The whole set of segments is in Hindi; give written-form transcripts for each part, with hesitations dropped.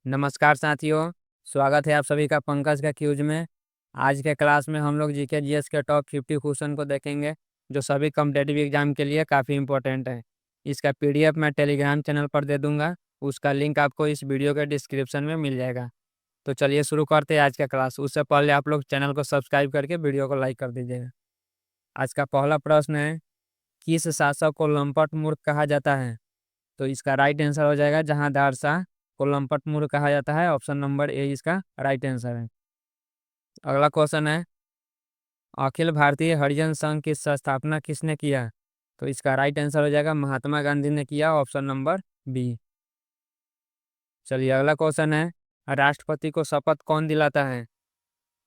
नमस्कार साथियों। स्वागत है आप सभी का पंकज का क्यूज में। आज के क्लास में हम लोग जीके जीएस के टॉप 50 क्वेश्चन को देखेंगे, जो सभी कॉम्पिटेटिव एग्जाम के लिए काफ़ी इंपॉर्टेंट है। इसका पीडीएफ मैं टेलीग्राम चैनल पर दे दूंगा। उसका लिंक आपको इस वीडियो के डिस्क्रिप्शन में मिल जाएगा। तो चलिए शुरू करते हैं आज का क्लास। उससे पहले आप लोग चैनल को सब्सक्राइब करके वीडियो को लाइक कर दीजिएगा। आज का पहला प्रश्न है, किस शासक को लंपट मूर्ख कहा जाता है? तो इसका राइट आंसर हो जाएगा जहांदार शाह को लंपट मूर्ख कहा जाता है। ऑप्शन नंबर ए इसका राइट आंसर है। अगला क्वेश्चन है, अखिल भारतीय हरिजन संघ की स्थापना किसने किया? तो इसका राइट आंसर हो जाएगा महात्मा गांधी ने किया। Option number B. चलिए अगला क्वेश्चन है, राष्ट्रपति को शपथ कौन दिलाता है?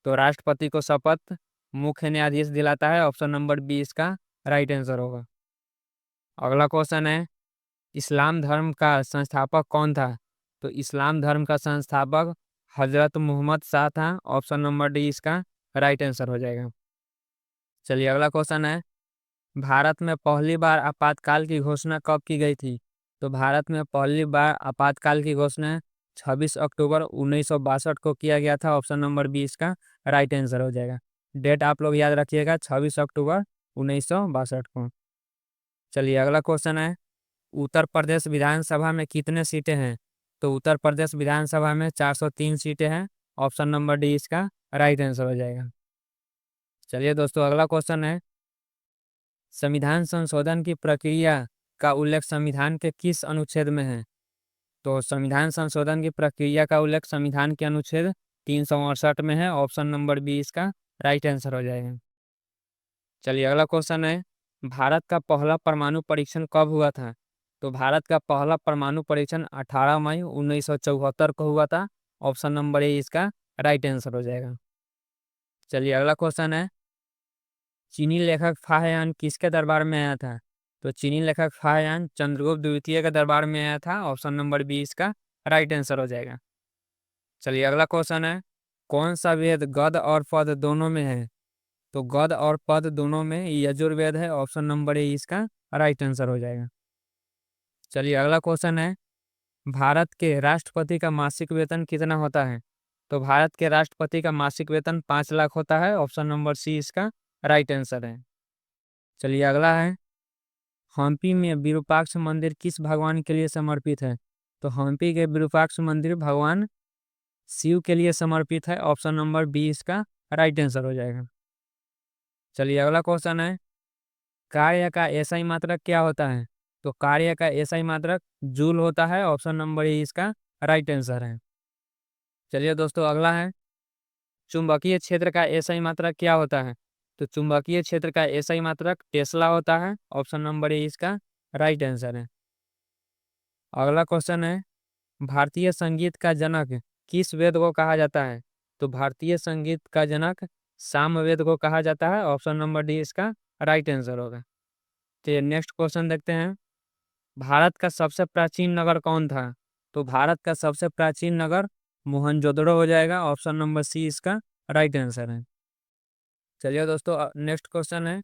तो राष्ट्रपति को शपथ मुख्य न्यायाधीश दिलाता है। ऑप्शन नंबर बी इसका राइट आंसर होगा। अगला क्वेश्चन है, इस्लाम धर्म का संस्थापक कौन था? तो इस्लाम धर्म का संस्थापक हजरत मोहम्मद शाह था। ऑप्शन नंबर डी इसका राइट आंसर हो जाएगा। चलिए अगला क्वेश्चन है, भारत में पहली बार आपातकाल की घोषणा कब की गई थी? तो भारत में पहली बार आपातकाल की घोषणा 26 अक्टूबर 1962 को किया गया था। ऑप्शन नंबर बी इसका राइट आंसर हो जाएगा। डेट आप लोग याद रखिएगा, 26 अक्टूबर 1962 को। चलिए अगला क्वेश्चन है, उत्तर प्रदेश विधानसभा में कितने सीटें हैं? तो उत्तर प्रदेश विधानसभा में 403 सीटें हैं। ऑप्शन नंबर डी इसका राइट आंसर हो जाएगा। चलिए दोस्तों अगला क्वेश्चन है, संविधान संशोधन की प्रक्रिया का उल्लेख संविधान के किस अनुच्छेद में है? तो संविधान संशोधन की प्रक्रिया का उल्लेख संविधान के अनुच्छेद 368 में है। ऑप्शन नंबर बी इसका राइट आंसर हो जाएगा। चलिए अगला क्वेश्चन है, भारत का पहला परमाणु परीक्षण कब हुआ था? तो भारत का पहला परमाणु परीक्षण 18 मई 1974 को हुआ था। ऑप्शन नंबर ए इसका राइट आंसर हो जाएगा। चलिए अगला क्वेश्चन है, चीनी लेखक फाहियान किसके दरबार में आया था? तो चीनी लेखक फाहियान चंद्रगुप्त द्वितीय के दरबार में आया था। ऑप्शन नंबर बी इसका राइट आंसर हो जाएगा। चलिए अगला क्वेश्चन है, कौन सा वेद गद और पद दोनों में है? तो गद और पद दोनों में यजुर्वेद है। ऑप्शन नंबर ए इसका राइट आंसर हो जाएगा। चलिए अगला क्वेश्चन है, भारत के राष्ट्रपति का मासिक वेतन कितना होता है? तो भारत के राष्ट्रपति का मासिक वेतन 5 लाख होता है। ऑप्शन नंबर सी इसका राइट आंसर है। चलिए अगला है, हम्पी में विरूपाक्ष मंदिर किस भगवान के लिए समर्पित है? तो हम्पी के विरूपाक्ष मंदिर भगवान शिव के लिए समर्पित है। ऑप्शन नंबर बी इसका राइट आंसर हो जाएगा। चलिए अगला क्वेश्चन है, कार्य का एसआई मात्रक क्या होता है? तो कार्य का एसआई मात्रक जूल होता है। ऑप्शन नंबर ए इसका राइट आंसर है। चलिए दोस्तों अगला है, चुंबकीय क्षेत्र का एसआई मात्रक क्या होता है? तो चुंबकीय क्षेत्र का एसआई मात्रक टेस्ला होता है। ऑप्शन नंबर ए इसका राइट आंसर है। अगला क्वेश्चन है, भारतीय संगीत का जनक किस वेद को कहा जाता है? तो भारतीय संगीत का जनक सामवेद को कहा जाता है। ऑप्शन नंबर डी इसका राइट आंसर होगा। तो नेक्स्ट क्वेश्चन देखते हैं, भारत का सबसे प्राचीन नगर कौन था? तो भारत का सबसे प्राचीन नगर मोहनजोदड़ो हो जाएगा। ऑप्शन नंबर सी इसका राइट आंसर है। चलिए दोस्तों नेक्स्ट क्वेश्चन है,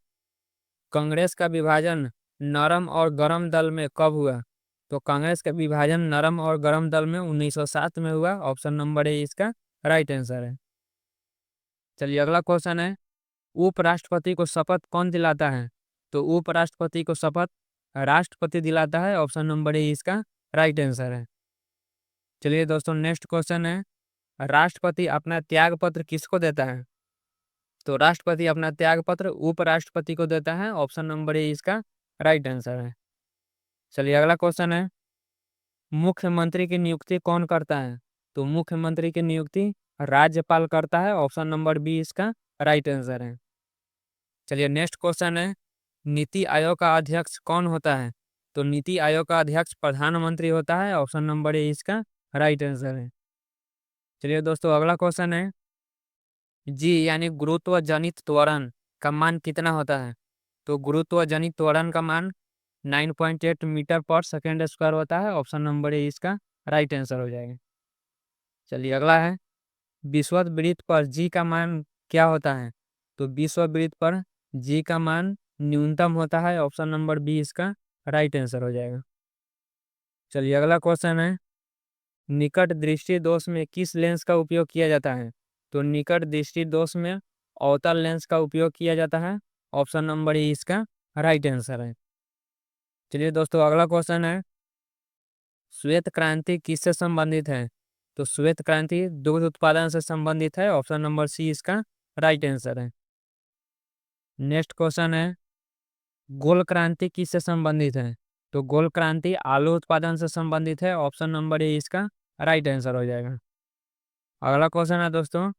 कांग्रेस का विभाजन नरम और गरम दल में कब हुआ? तो कांग्रेस का विभाजन नरम और गरम दल में 1907 में हुआ। ऑप्शन नंबर ए इसका राइट आंसर है। चलिए अगला क्वेश्चन है, उपराष्ट्रपति को शपथ कौन दिलाता है? तो उपराष्ट्रपति को शपथ राष्ट्रपति दिलाता है। ऑप्शन नंबर ए इसका राइट आंसर है। चलिए दोस्तों नेक्स्ट क्वेश्चन है, राष्ट्रपति अपना त्याग पत्र किसको देता है? तो राष्ट्रपति अपना त्याग पत्र उपराष्ट्रपति को देता है। ऑप्शन नंबर ए इसका राइट आंसर है। चलिए अगला क्वेश्चन है, मुख्यमंत्री की नियुक्ति कौन करता है? तो मुख्यमंत्री की नियुक्ति राज्यपाल करता है। ऑप्शन नंबर बी इसका राइट आंसर है। चलिए नेक्स्ट क्वेश्चन है, नीति आयोग का अध्यक्ष कौन होता है? तो नीति आयोग का अध्यक्ष प्रधानमंत्री होता है। ऑप्शन नंबर ए इसका राइट आंसर है। चलिए दोस्तों अगला क्वेश्चन है, जी यानी गुरुत्व जनित त्वरण का मान कितना होता है? तो गुरुत्व जनित त्वरण का मान 9.8 मीटर पर सेकेंड स्क्वायर होता है। ऑप्शन नंबर ए इसका राइट आंसर हो जाएगा। चलिए अगला है, विषुववृत्त पर जी का मान क्या होता है? तो विषुववृत्त पर जी का मान न्यूनतम होता है। ऑप्शन नंबर बी इसका राइट आंसर हो जाएगा। चलिए अगला क्वेश्चन है, निकट दृष्टि दोष में किस लेंस का उपयोग किया जाता है? तो निकट दृष्टि दोष में अवतल लेंस का उपयोग किया जाता है। ऑप्शन नंबर ए इसका राइट आंसर है। चलिए दोस्तों, अगला क्वेश्चन है, श्वेत क्रांति किससे संबंधित है? तो श्वेत क्रांति दुग्ध उत्पादन से संबंधित है। ऑप्शन नंबर सी इसका राइट आंसर है। नेक्स्ट क्वेश्चन है, गोल क्रांति किससे संबंधित है? तो गोल क्रांति आलू उत्पादन से संबंधित है। ऑप्शन नंबर ए इसका राइट आंसर हो जाएगा। अगला क्वेश्चन है दोस्तों,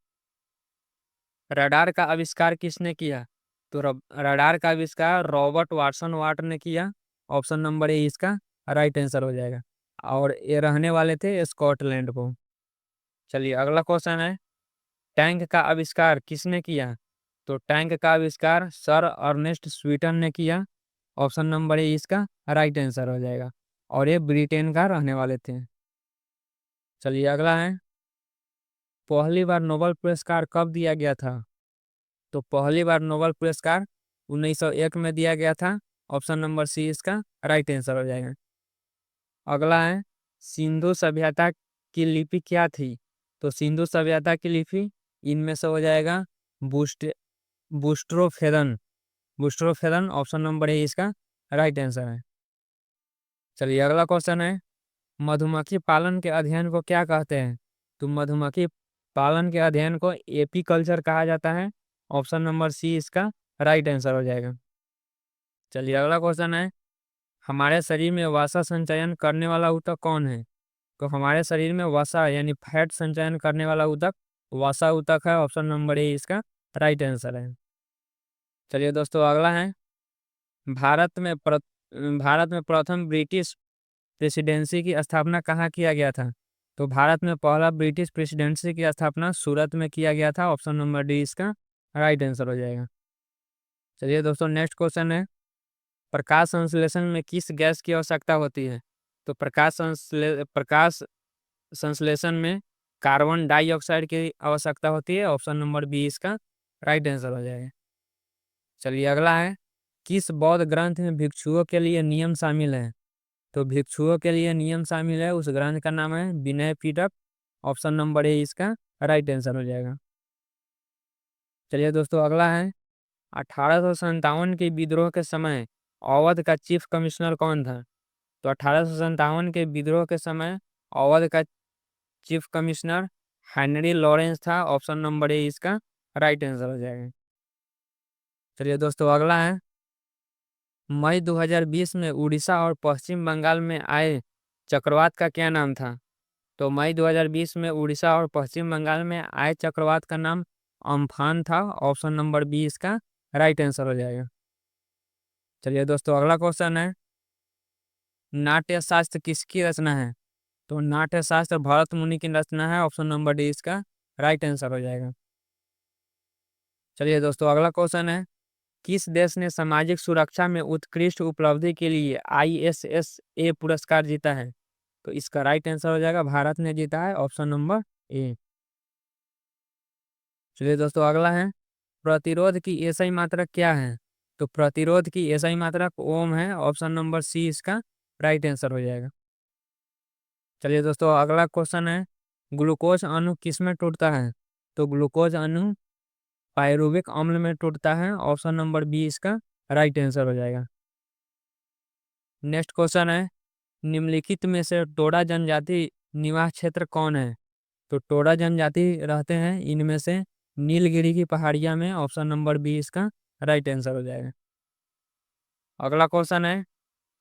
रडार का आविष्कार किसने किया? तो रडार का आविष्कार रॉबर्ट वाटसन वाट ने किया। ऑप्शन नंबर ए इसका राइट आंसर हो जाएगा, और ये रहने वाले थे स्कॉटलैंड को। चलिए अगला क्वेश्चन है, टैंक का आविष्कार किसने किया? तो टैंक का आविष्कार सर अर्नेस्ट स्वीटन ने किया। ऑप्शन नंबर ए इसका राइट आंसर हो जाएगा, और ये ब्रिटेन का रहने वाले थे। चलिए अगला है, पहली बार नोबेल पुरस्कार कब दिया गया था? तो पहली बार नोबेल पुरस्कार 1901 में दिया गया था। ऑप्शन नंबर सी इसका राइट आंसर हो जाएगा। अगला है, सिंधु सभ्यता की लिपि क्या थी? तो सिंधु सभ्यता की लिपि इनमें से हो जाएगा बुस्ट बुस्ट्रोफेरन बुस्ट्रोफेरन। ऑप्शन नंबर ए इसका राइट आंसर है। चलिए अगला क्वेश्चन है, मधुमक्खी पालन के अध्ययन को क्या कहते हैं? तो मधुमक्खी पालन के अध्ययन को एपीकल्चर कहा जाता है। ऑप्शन नंबर सी इसका राइट आंसर हो जाएगा। चलिए अगला क्वेश्चन है, हमारे शरीर में वसा संचयन करने वाला ऊतक कौन है? तो हमारे शरीर में वसा यानी फैट संचयन करने वाला ऊतक वसा ऊतक है। ऑप्शन नंबर ए इसका राइट आंसर है। चलिए दोस्तों, अगला है, भारत में प्र, भारत में प्रथम ब्रिटिश प्रेसिडेंसी की स्थापना कहाँ किया गया था? तो भारत में पहला ब्रिटिश प्रेसिडेंसी की स्थापना सूरत में किया गया था। ऑप्शन नंबर डी इसका राइट आंसर हो जाएगा। चलिए दोस्तों, नेक्स्ट क्वेश्चन है, प्रकाश संश्लेषण में किस गैस की आवश्यकता होती है? तो प्रकाश संश्लेषण में कार्बन डाइऑक्साइड की आवश्यकता होती है। ऑप्शन नंबर बी इसका राइट आंसर हो जाएगा। चलिए अगला है, किस बौद्ध ग्रंथ में भिक्षुओं के लिए नियम शामिल है? तो भिक्षुओं के लिए नियम शामिल है, उस ग्रंथ का नाम है Vinaya Pitaka. Option number A इसका राइट आंसर हो जाएगा। चलिए दोस्तों, अगला है, 1857 के विद्रोह के समय अवध का चीफ कमिश्नर कौन था? तो 1857 के विद्रोह के समय अवध का चीफ कमिश्नर हेनरी लॉरेंस था। ऑप्शन नंबर ए इसका राइट आंसर हो जाएगा। चलिए दोस्तों, अगला है, मई 2020 में उड़ीसा और पश्चिम बंगाल में आए चक्रवात का क्या नाम था? तो मई 2020 में उड़ीसा और पश्चिम बंगाल में आए चक्रवात का नाम अम्फान था। ऑप्शन नंबर बी इसका राइट आंसर हो जाएगा। चलिए दोस्तों, अगला क्वेश्चन है, नाट्य शास्त्र किसकी रचना है? तो नाट्य शास्त्र भरत मुनि की रचना है। ऑप्शन नंबर डी इसका राइट आंसर हो जाएगा। चलिए दोस्तों, अगला क्वेश्चन है, किस देश ने सामाजिक सुरक्षा में उत्कृष्ट उपलब्धि के लिए ISSA पुरस्कार जीता है? तो इसका राइट आंसर हो जाएगा भारत ने जीता है। Option number A. चलिए दोस्तों, अगला है, प्रतिरोध की एसआई मात्रक क्या है? तो प्रतिरोध की एसआई मात्रक ओम है। ऑप्शन नंबर सी इसका राइट आंसर हो जाएगा। चलिए दोस्तों, अगला क्वेश्चन है, ग्लूकोज अणु किस में टूटता है? तो ग्लूकोज अणु पायरुविक अम्ल में टूटता है। ऑप्शन नंबर बी इसका राइट आंसर हो जाएगा। नेक्स्ट क्वेश्चन है, निम्नलिखित में से टोडा जनजाति निवास क्षेत्र कौन है? तो टोडा जनजाति रहते हैं इनमें से नीलगिरी की पहाड़ियां में। ऑप्शन नंबर बी इसका राइट आंसर हो जाएगा। अगला क्वेश्चन है,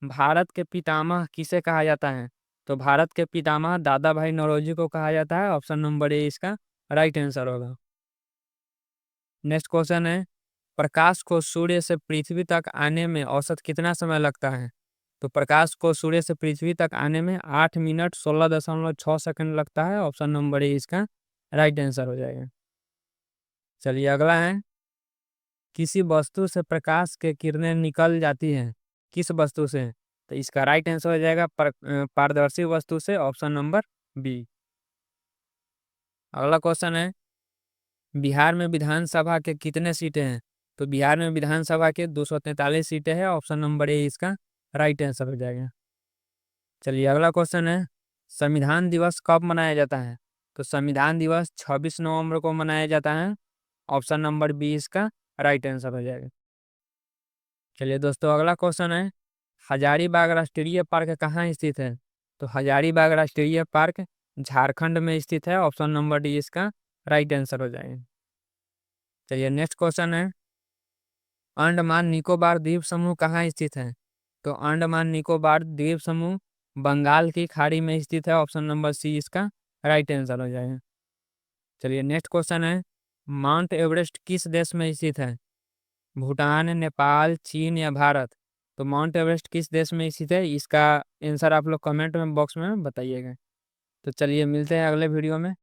भारत के पितामह किसे कहा जाता है? तो भारत के पितामह दादा भाई नौरोजी को कहा जाता है। ऑप्शन नंबर ए इसका राइट आंसर होगा। नेक्स्ट क्वेश्चन है, प्रकाश को सूर्य से पृथ्वी तक आने में औसत कितना समय लगता है? तो प्रकाश को सूर्य से पृथ्वी तक आने में 8 मिनट 16.6 सेकंड लगता है। ऑप्शन नंबर ए इसका राइट आंसर हो जाएगा। चलिए अगला है, किसी वस्तु से प्रकाश के किरणें निकल जाती हैं, किस वस्तु से? तो इसका राइट आंसर हो जाएगा पारदर्शी वस्तु से। Option number B. अगला क्वेश्चन है, बिहार में विधानसभा के कितने सीटें हैं? तो बिहार में विधानसभा के 243 सीटें हैं। ऑप्शन नंबर ए इसका राइट आंसर हो जाएगा। चलिए अगला क्वेश्चन है, संविधान दिवस कब मनाया जाता है? तो संविधान दिवस 26 नवंबर को मनाया जाता है। ऑप्शन नंबर बी इसका राइट आंसर हो जाएगा। चलिए दोस्तों, अगला क्वेश्चन है, हजारीबाग राष्ट्रीय पार्क कहाँ स्थित है? तो हजारीबाग राष्ट्रीय पार्क झारखंड में स्थित है। ऑप्शन नंबर डी इसका राइट आंसर हो जाएगा। चलिए नेक्स्ट क्वेश्चन है, अंडमान निकोबार द्वीप समूह कहाँ स्थित है? तो अंडमान निकोबार द्वीप समूह बंगाल की खाड़ी में स्थित है। ऑप्शन नंबर सी इसका राइट आंसर हो जाएगा। चलिए नेक्स्ट क्वेश्चन है, माउंट एवरेस्ट किस देश में स्थित है? भूटान, नेपाल, चीन या भारत? तो माउंट एवरेस्ट किस देश में स्थित है, इसका आंसर आप लोग कमेंट में बॉक्स में बताइएगा। तो चलिए मिलते हैं अगले वीडियो में।